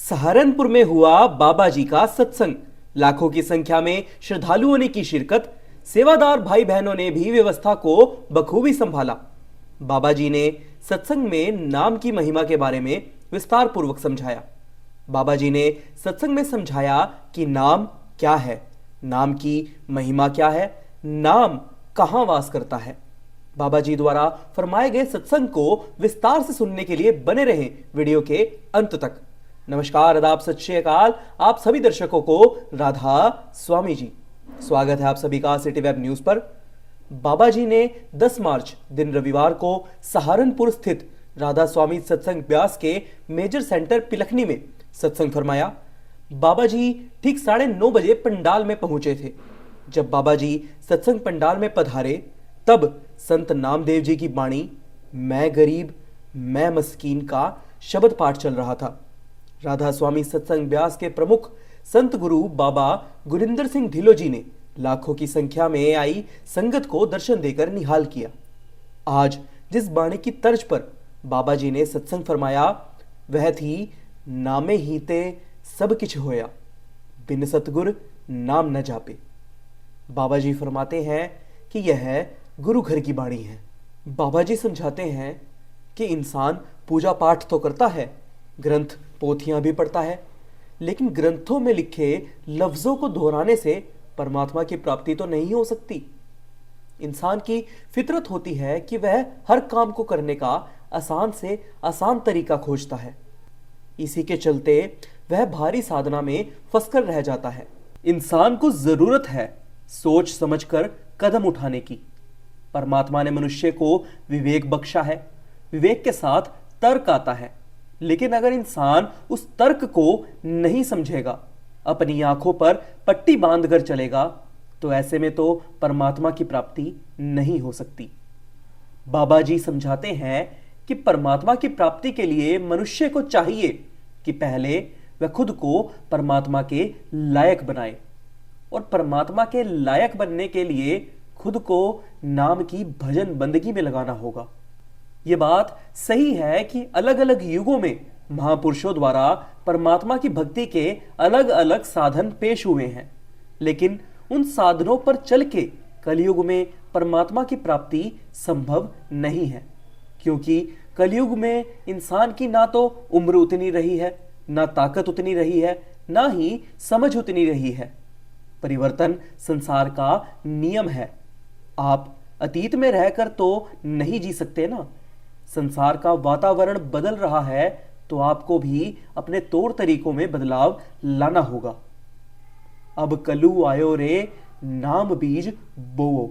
सहारनपुर में हुआ बाबा जी का सत्संग। लाखों की संख्या में श्रद्धालुओं ने की शिरकत। सेवादार भाई बहनों ने भी व्यवस्था को बखूबी संभाला। बाबा जी ने सत्संग में नाम की महिमा के बारे में विस्तार पूर्वक समझाया। बाबा जी ने सत्संग में समझाया कि नाम क्या है, नाम की महिमा क्या है, नाम कहां वास करता है। बाबा जी द्वारा फरमाए गए सत्संग को विस्तार से सुनने के लिए बने रहें वीडियो के अंत तक। नमस्कार, आदाब, सत श्री अकाल। आप सभी दर्शकों को राधा स्वामी जी। स्वागत है आप सभी का सिटी वेब न्यूज पर। बाबा जी ने 10 मार्च दिन रविवार को सहारनपुर स्थित राधा स्वामी सत्संग ब्यास के मेजर सेंटर पिलखनी में सत्संग फरमाया। बाबा जी ठीक 9:30 बजे पंडाल में पहुंचे थे। जब बाबा जी सत्संग पंडाल में पधारे तब संत नामदेव जी की वाणी मैं गरीब मैं मस्कीन का शब्द पाठ चल रहा था। राधा स्वामी सत्संग ब्यास के प्रमुख संत गुरु बाबा गुरिंदर सिंह ढिल्लो जी ने लाखों की संख्या में आई संगत को दर्शन देकर निहाल किया। आज जिस बाणी की तर्ज पर बाबा जी ने सत्संग फरमाया वह थी नामे हीते सब किछ होया, बिन सतगुर नाम न जापे। बाबा जी फरमाते हैं कि यह गुरु घर की बाणी है। बाबा जी समझाते हैं कि इंसान पूजा पाठ तो करता है, ग्रंथ पोथियां भी पढ़ता है, लेकिन ग्रंथों में लिखे लफ्जों को दोहराने से परमात्मा की प्राप्ति तो नहीं हो सकती। इंसान की फितरत होती है कि वह हर काम को करने का आसान से आसान तरीका खोजता है। इसी के चलते वह भारी साधना में फंसकर रह जाता है। इंसान को जरूरत है सोच समझकर कदम उठाने की। परमात्मा ने मनुष्य को विवेक बख्शा है, विवेक के साथ तर्क आता है, लेकिन अगर इंसान उस तर्क को नहीं समझेगा, अपनी आंखों पर पट्टी बांधकर चलेगा, तो ऐसे में तो परमात्मा की प्राप्ति नहीं हो सकती। बाबा जी समझाते हैं कि परमात्मा की प्राप्ति के लिए मनुष्य को चाहिए कि पहले वह खुद को परमात्मा के लायक बनाए, और परमात्मा के लायक बनने के लिए खुद को नाम की भजन बंदगी में लगाना होगा। यह बात सही है कि अलग अलग युगों में महापुरुषों द्वारा परमात्मा की भक्ति के अलग अलग साधन पेश हुए हैं, लेकिन उन साधनों पर चल के कलयुग में परमात्मा की प्राप्ति संभव नहीं है, क्योंकि कलयुग में इंसान की ना तो उम्र उतनी रही है, ना ताकत उतनी रही है, ना ही समझ उतनी रही है। परिवर्तन संसार का नियम है। आप अतीत में रहकर तो नहीं जी सकते ना। संसार का वातावरण बदल रहा है तो आपको भी अपने तौर तरीकों में बदलाव लाना होगा। अब कलू आयो रे नाम बीज बोओ।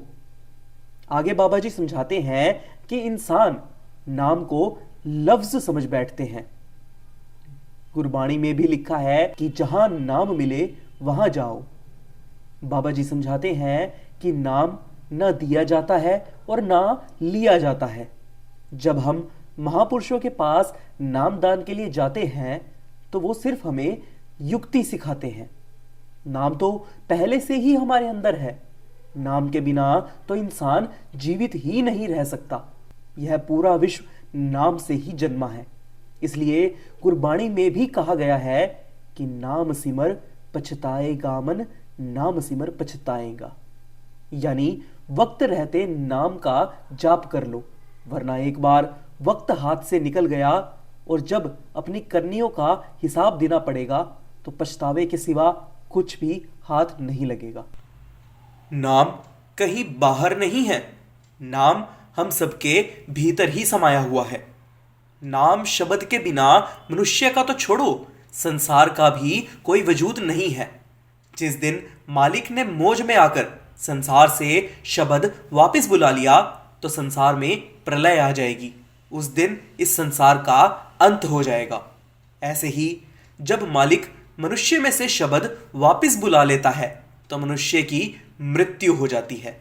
आगे बाबा जी समझाते हैं कि इंसान नाम को लफ्ज समझ बैठते हैं। गुरबाणी में भी लिखा है कि जहां नाम मिले वहां जाओ। बाबा जी समझाते हैं कि नाम ना दिया जाता है और ना लिया जाता है। जब हम महापुरुषों के पास नामदान के लिए जाते हैं तो वो सिर्फ हमें युक्ति सिखाते हैं। नाम तो पहले से ही हमारे अंदर है। नाम के बिना तो इंसान जीवित ही नहीं रह सकता। यह पूरा विश्व नाम से ही जन्मा है। इसलिए गुरबाणी में भी कहा गया है कि नाम सिमर पछताएगा मन, नाम सिमर पछताएगा। यानी वक्त रहते नाम का जाप कर लो, वरना एक बार वक्त हाथ से निकल गया और जब अपनी करनियों का हिसाब देना पड़ेगा तो पछतावे के सिवा कुछ भी हाथ नहीं लगेगा। नाम कहीं बाहर नहीं है, नाम हम सबके भीतर ही समाया हुआ है। नाम शब्द के बिना मनुष्य का तो छोड़ो, संसार का भी कोई वजूद नहीं है। जिस दिन मालिक ने मौज में आकर संसार से शब्द वापस बुला लिया तो संसार में प्रलय आ जाएगी। उस दिन इस संसार का अंत हो जाएगा। ऐसे ही जब मालिक मनुष्य में से शब्द वापस बुला लेता है तो मनुष्य की मृत्यु हो जाती है।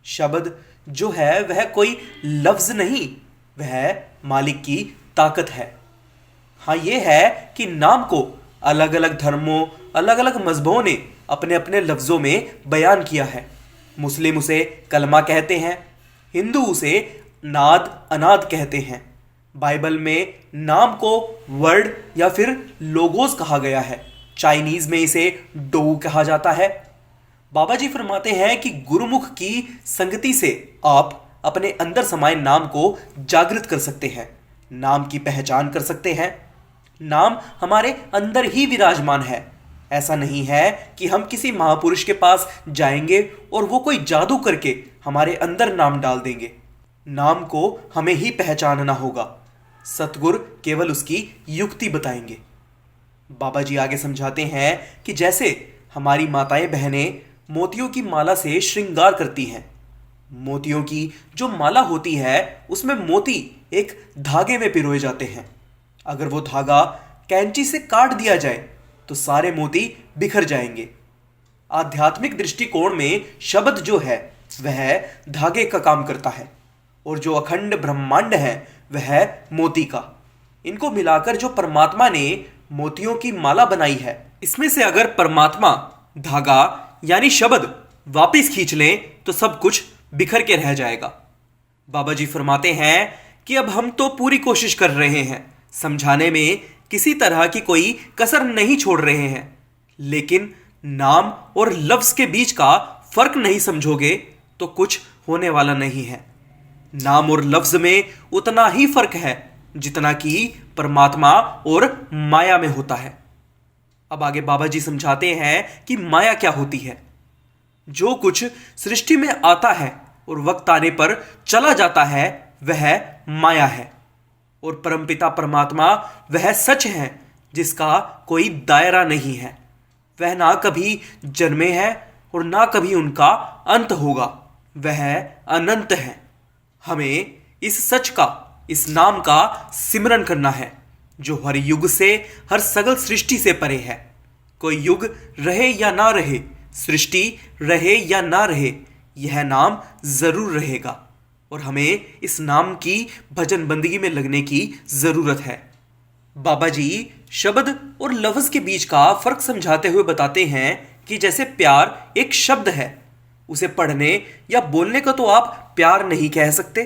शब्द जो है वह कोई लफ्ज नहीं, वह मालिक की ताकत है। हाँ, यह है कि नाम को अलग अलग धर्मों, अलग अलग मजहबों ने अपने अपने लफ्जों में बयान किया है। मुस्लिम उसे कलमा कहते हैं, हिंदू उसे नाद अनाद कहते हैं, बाइबल में नाम को वर्ड या फिर लोगोस कहा गया है। चाइनीज में इसे डो कहा जाता है। बाबा जी फरमाते हैं कि गुरुमुख की संगति से आप अपने अंदर समाये नाम को जागृत कर सकते हैं, नाम की पहचान कर सकते हैं। नाम हमारे अंदर ही विराजमान है। ऐसा नहीं है कि हम किसी महापुरुष के पास जाएंगे और वो कोई जादू करके हमारे अंदर नाम डाल देंगे। नाम को हमें ही पहचानना होगा। सतगुरु केवल उसकी युक्ति बताएंगे। बाबा जी आगे समझाते हैं कि जैसे हमारी माताएं बहनें मोतियों की माला से श्रृंगार करती हैं, मोतियों की जो माला होती है उसमें मोती एक धागे में पिरोए जाते हैं। अगर वो धागा कैंची से काट दिया जाए तो सारे मोती बिखर जाएंगे। आध्यात्मिक दृष्टिकोण में शब्द जो है वह धागे का काम करता है और जो अखंड ब्रह्मांड है वह मोती का। इनको मिलाकर जो परमात्मा ने मोतियों की माला बनाई है, इसमें से अगर परमात्मा धागा यानी शब्द वापिस खींच लें तो सब कुछ बिखर के रह जाएगा। बाबा जी फरमाते हैं कि अब हम तो पूरी कोशिश कर रहे हैं, समझाने में किसी तरह की कोई कसर नहीं छोड़ रहे हैं, लेकिन नाम और लफ्ज के बीच का फर्क नहीं समझोगे तो कुछ होने वाला नहीं है। नाम और लफ्ज में उतना ही फर्क है जितना कि परमात्मा और माया में होता है। अब आगे बाबा जी समझाते हैं कि माया क्या होती है। जो कुछ सृष्टि में आता है और वक्त आने पर चला जाता है वह माया है, और परमपिता परमात्मा वह सच है जिसका कोई दायरा नहीं है। वह ना कभी जन्मे हैं और ना कभी उनका अंत होगा, वह अनंत है। हमें इस सच का, इस नाम का सिमरन करना है जो हर युग से, हर सगल सृष्टि से परे है। कोई युग रहे या ना रहे, सृष्टि रहे या ना रहे, यह नाम जरूर रहेगा और हमें इस नाम की भजन बंदगी में लगने की जरूरत है। बाबा जी शब्द और लफ्ज के बीच का फर्क समझाते हुए बताते हैं कि जैसे प्यार एक शब्द है, उसे पढ़ने या बोलने को तो आप प्यार नहीं कह सकते।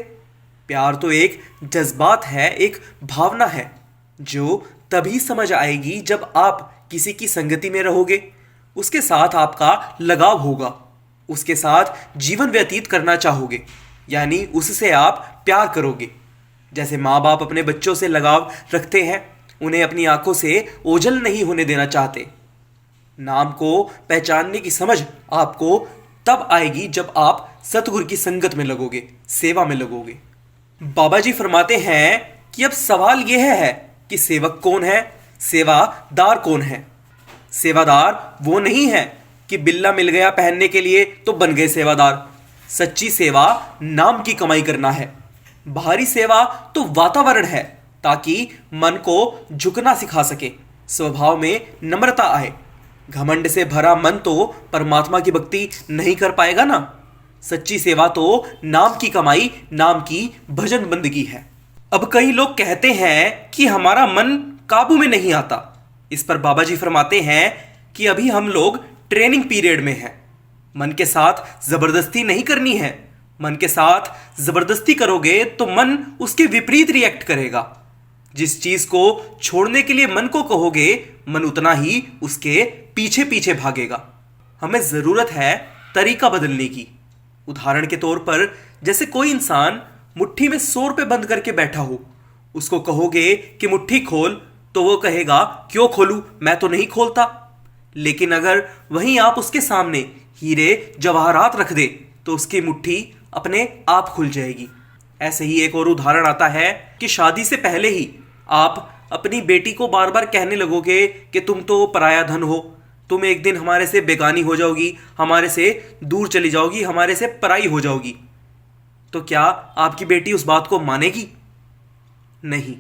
प्यार तो एक जज्बात है, एक भावना है जो तभी समझ आएगी जब आप किसी की संगति में रहोगे, उसके साथ आपका लगाव होगा, उसके साथ जीवन व्यतीत करना चाहोगे, यानी उससे आप प्यार करोगे। जैसे माँ बाप अपने बच्चों से लगाव रखते हैं, उन्हें अपनी आंखों से ओझल नहीं होने देना चाहते। नाम को पहचानने की समझ आपको तब आएगी जब आप सतगुरु की संगत में लगोगे, सेवा में लगोगे। बाबा जी फरमाते हैं कि अब सवाल यह है कि सेवक कौन है, सेवादार कौन है। सेवादार वो नहीं है कि बिल्ला मिल गया पहनने के लिए तो बन गए सेवादार। सच्ची सेवा नाम की कमाई करना है। बाहरी सेवा तो वातावरण है ताकि मन को झुकना सिखा सके, स्वभाव में नम्रता आए। घमंड से भरा मन तो परमात्मा की भक्ति नहीं कर पाएगा ना। सच्ची सेवा तो नाम की कमाई, नाम की भजन बंदगी है। अब कई लोग कहते हैं कि हमारा मन काबू में नहीं आता। इस पर बाबा जी फरमाते हैं कि अभी हम लोग ट्रेनिंग पीरियड में हैं। मन के साथ जबरदस्ती नहीं करनी है। मन के साथ जबरदस्ती करोगे तो मन उसके विपरीत रिएक्ट करेगा। जिस चीज को छोड़ने के लिए मन को कहोगे, मन उतना ही उसके पीछे पीछे भागेगा। हमें जरूरत है तरीका बदलने की। उदाहरण के तौर पर जैसे कोई इंसान मुट्ठी में 100 रुपए बंद करके बैठा हो, उसको कहोगे कि मुट्ठी खोल तो वो कहेगा क्यों खोलूं, मैं तो नहीं खोलता। लेकिन अगर वहीं आप उसके सामने हीरे जवाहरात रख दे तो उसकी मुट्ठी अपने आप खुल जाएगी। ऐसे ही एक और उदाहरण आता है कि शादी से पहले ही आप अपनी बेटी को बार बार कहने लगोगे कि तुम तो पराया धन हो, तुम एक दिन हमारे से बेगानी हो जाओगी, हमारे से दूर चली जाओगी, हमारे से पराई हो जाओगी। तो क्या आपकी बेटी उस बात को मानेगी? नहीं।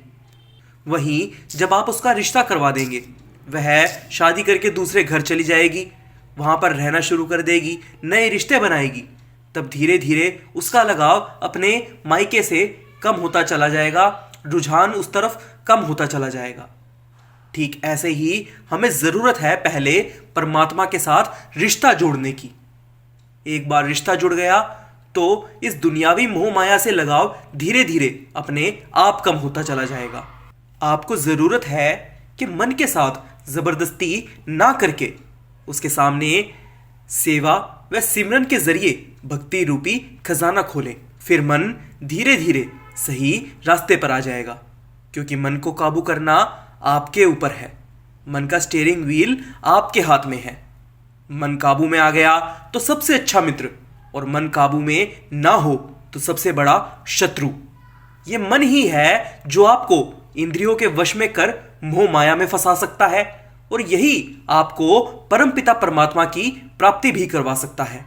वहीं जब आप उसका रिश्ता करवा देंगे, वह शादी करके दूसरे घर चली जाएगी, वहां पर रहना शुरू कर देगी, नए रिश्ते बनाएगी। तब धीरे धीरे उसका लगाव अपने मायके से कम होता चला जाएगा, रुझान उस तरफ कम होता चला जाएगा। ठीक ऐसे ही हमें जरूरत है पहले परमात्मा के साथ रिश्ता जोड़ने की। एक बार रिश्ता जुड़ गया तो इस दुनियावी मोह माया से लगाव धीरे धीरे अपने आप कम होता चला जाएगा। आपको जरूरत है कि मन के साथ जबरदस्ती ना करके उसके सामने सेवा व सिमरन के जरिए भक्ति रूपी खजाना खोलें। फिर मन धीरे धीरे सही रास्ते पर आ जाएगा, क्योंकि मन को काबू करना आपके ऊपर है। मन का स्टीयरिंग व्हील आपके हाथ में है। मन काबू में आ गया तो सबसे अच्छा मित्र, और मन काबू में ना हो तो सबसे बड़ा शत्रु। ये मन ही है जो आपको इंद्रियों के वश में कर मोह माया में फंसा सकता है, और यही आपको परमपिता परमात्मा की प्राप्ति भी करवा सकता है।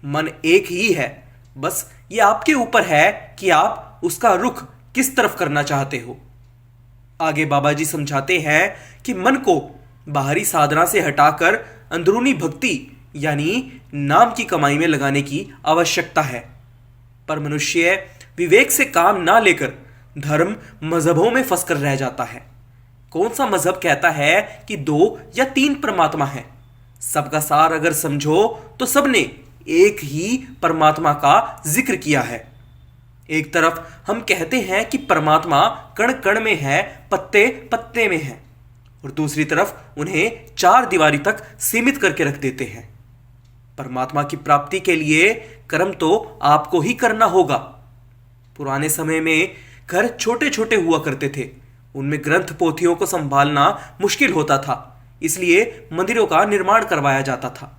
मन एक ही है, बस ये आपके ऊपर है कि आप उसका रुख किस तरफ करना चाहते हो। आगे बाबा जी समझाते हैं कि मन को बाहरी साधना से हटाकर अंदरूनी भक्ति यानी नाम की कमाई में लगाने की आवश्यकता है। पर मनुष्य विवेक से काम ना लेकर धर्म मजहबों में फंसकर रह जाता है। कौन सा मजहब कहता है कि 2 या 3 परमात्मा हैं? सबका सार अगर समझो तो सबने एक ही परमात्मा का जिक्र किया है। एक तरफ हम कहते हैं कि परमात्मा कण कण में है, पत्ते पत्ते में है, और दूसरी तरफ उन्हें 4 दीवारी तक सीमित करके रख देते हैं। परमात्मा की प्राप्ति के लिए कर्म तो आपको ही करना होगा। पुराने समय में घर छोटे छोटे हुआ करते थे, उनमें ग्रंथ पोथियों को संभालना मुश्किल होता था, इसलिए मंदिरों का निर्माण करवाया जाता था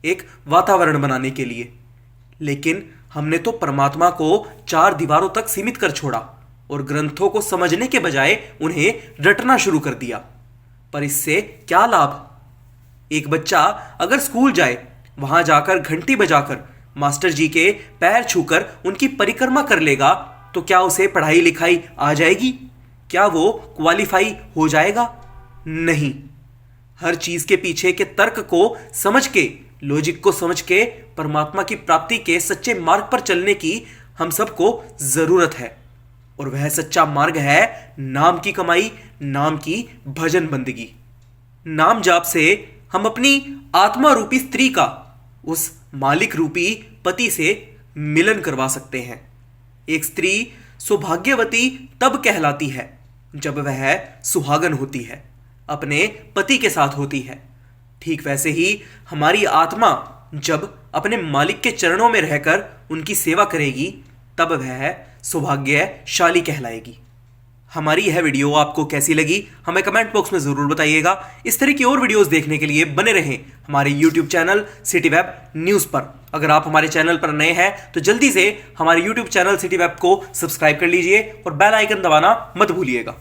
एक वातावरण बनाने के लिए। लेकिन हमने तो परमात्मा को 4 दीवारों तक सीमित कर छोड़ा और ग्रंथों को समझने के बजाय उन्हें रटना शुरू कर दिया। पर इससे क्या लाभ? एक बच्चा अगर स्कूल जाए, वहां जाकर घंटी बजाकर मास्टर जी के पैर छूकर उनकी परिक्रमा कर लेगा, तो क्या उसे पढ़ाई लिखाई आ जाएगी? क्या वो क्वालिफाई हो जाएगा? नहीं। हर चीज के पीछे के तर्क को समझ के, लॉजिक को समझ के परमात्मा की प्राप्ति के सच्चे मार्ग पर चलने की हम सबको जरूरत है। और वह सच्चा मार्ग है नाम की कमाई, नाम की भजन बंदगी। नाम जाप से हम अपनी आत्मा रूपी स्त्री का उस मालिक रूपी पति से मिलन करवा सकते हैं। एक स्त्री सौभाग्यवती तब कहलाती है जब वह सुहागन होती है, अपने पति के साथ होती है। ठीक वैसे ही हमारी आत्मा जब अपने मालिक के चरणों में रहकर उनकी सेवा करेगी, तब वह सौभाग्यशाली कहलाएगी। हमारी यह वीडियो आपको कैसी लगी हमें कमेंट बॉक्स में जरूर बताइएगा। इस तरह की और वीडियोस देखने के लिए बने रहें हमारे YouTube channel city web news पर। अगर आप हमारे चैनल पर नए हैं तो जल्दी से हमारे YouTube चैनल सिटी वेब को सब्सक्राइब कर लीजिए और बेल आइकन दबाना मत भूलिएगा।